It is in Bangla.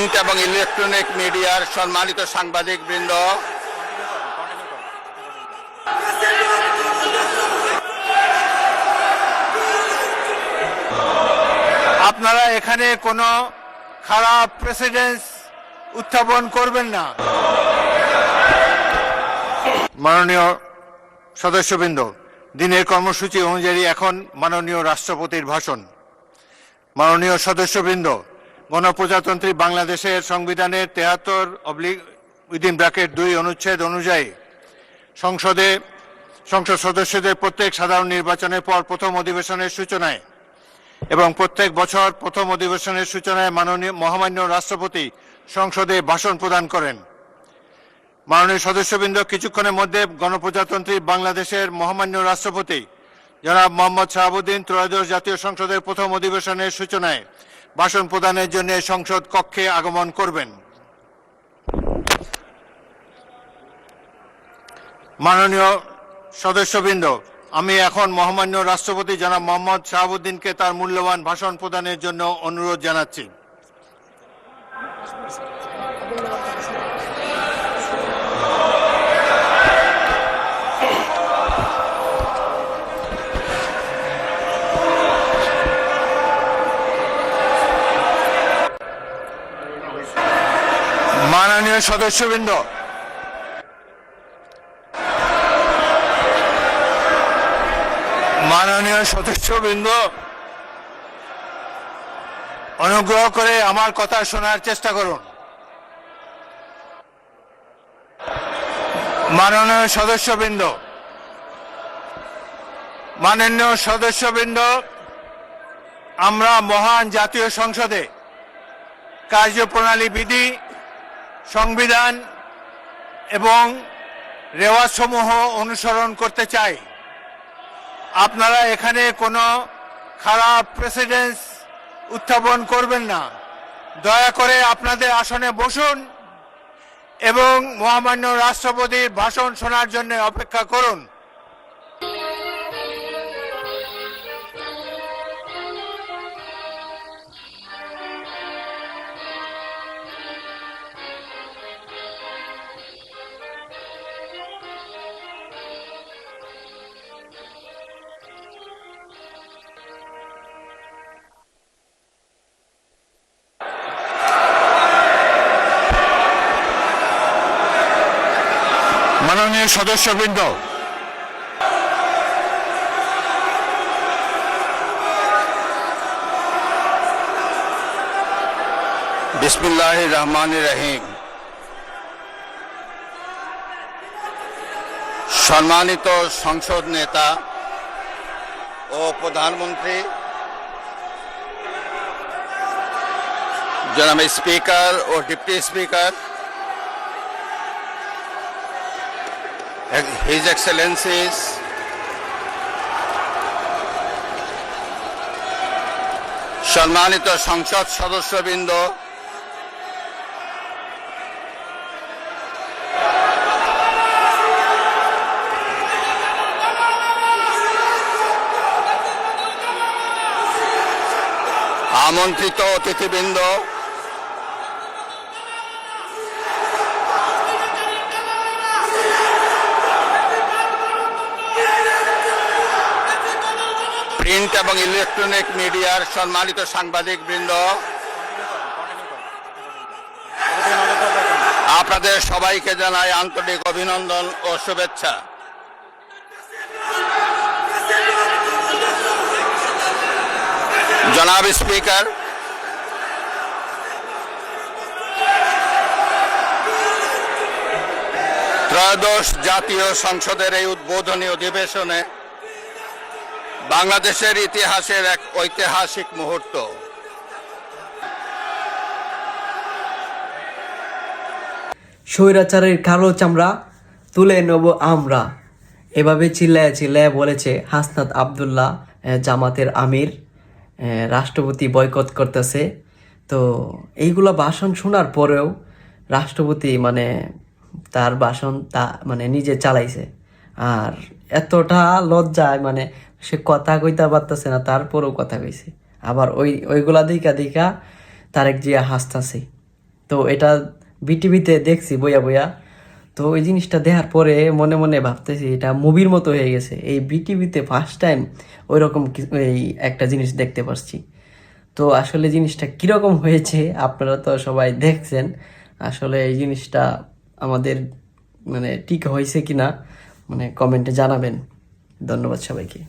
প্রিন্ট এবং ইলেকট্রনিক মিডিয়ার সম্মানিত সাংবাদিকবৃন্দ, আপনারা এখানে কোনো খারাপ প্রেসিডেন্স উত্থাপন করবেন না। মাননীয় সদস্যবৃন্দ, দিনের কর্মসূচি অনুযায়ী এখন মাননীয় রাষ্ট্রপতির ভাষণ। মাননীয় সদস্যবৃন্দ, গণপ্রজাতন্ত্রী বাংলাদেশের সংবিধানের 73/2 অনুচ্ছেদ অনুযায়ী সংসদ সদস্যদের প্রত্যেক সাধারণ নির্বাচনের পর প্রথম অধিবেশনের সূচনায় এবং প্রত্যেক বছর প্রথম অধিবেশনের সূচনায় মহামান্য রাষ্ট্রপতি সংসদে ভাষণ প্রদান করেন। মাননীয় সদস্যবৃন্দ, কিছুক্ষণের মধ্যে গণপ্রজাতন্ত্রী বাংলাদেশের মহামান্য রাষ্ট্রপতি জনাব মোহাম্মদ শাহাবুদ্দিন ত্রয়োদশ জাতীয় সংসদের প্রথম অধিবেশনের সূচনায় ভাষণ প্রদানের জন্য সংসদ কক্ষে আগমন করবেন। মাননীয় সদস্যবৃন্দ, আমি এখন মহামান্য রাষ্ট্রপতি জনাব মোহাম্মদ শাহাবুদ্দিনকে তার মূল্যবান ভাষণ প্রদানের জন্য অনুরোধ জানাচ্ছি। মাননীয় সদস্যবৃন্দ, অনুগ্রহ করে আমার কথা শোনার চেষ্টা করুন। মাননীয় সদস্যবৃন্দ, আমরা মহান জাতীয় সংসদে কার্যপ্রণালী বিধি, সংবিধান এবং রেওয়াজসমূহ অনুসরণ করতে চাই। আপনারা এখানে কোনো খারাপ প্রেসিডেন্স উত্থাপন করবেন না। দয়া করে আপনাদের আসনে বসুন এবং মহামান্য রাষ্ট্রপতির ভাষণ শোনার জন্য অপেক্ষা করুন। মাননীয় সদস্যবৃন্দ, বিসমিল্লাহির রহমানির রহিম। সম্মানিত সংসদ নেতা ও প্রধানমন্ত্রী, জনাব স্পিকার ও ডিপ্টি স্পিকার, His Excellencies, সম্মানিত সংসদ সদস্যবৃন্দ, আমন্ত্রিত অতিথিবৃন্দ, প্রিন্ট এবং ইলেকট্রনিক মিডিয়ার সম্মানিত সাংবাদিকবৃন্দ, আপনাদের সবাইকে জানাই আন্তরিক অভিনন্দন ও শুভেচ্ছা। জনাব স্পিকার, ত্রয়োদশ জাতীয় সংসদের এই উদ্বোধনী অধিবেশনে বাংলাদেশের ইতিহাসের এক ঐতিহাসিক মুহূর্ত। স্বৈরাচারের কালো চামড়া তুলে নেব আমরা, এভাবে চিল্লায় চিল্লায় বলেছে হাসনাত আবদুল্লাহ, জামাতের আমির। রাষ্ট্রপতি বয়কট করতেছে। তো এইগুলো ভাষণ শোনার পরেও রাষ্ট্রপতি তার ভাষণ নিজে চালাইছে। আর এতটা লজ্জায় সে কথা কইতে পারতেছে না, তারপরেও কথা কইছে। আবার ওইগুলা দিকা তারেক জিয়া হাসতাছে। তো এটা বিটিভিতে দেখছি বইয়া বইয়া। তো ওই জিনিসটা দেখার পরে মনে মনে ভাবতেছি এটা মুভির মতো হয়ে গেছে। এই বিটিভিতে ফার্স্ট টাইম ওই রকম এই একটা জিনিস দেখতে পারছি। তো আসলে জিনিসটা কীরকম হয়েছে আপনারা তো সবাই দেখছেন। আসলে এই জিনিসটা আমাদের মানে ঠিক হয়েছে কি না মানে কমেন্টে জানাবেন। ধন্যবাদ সবাইকে।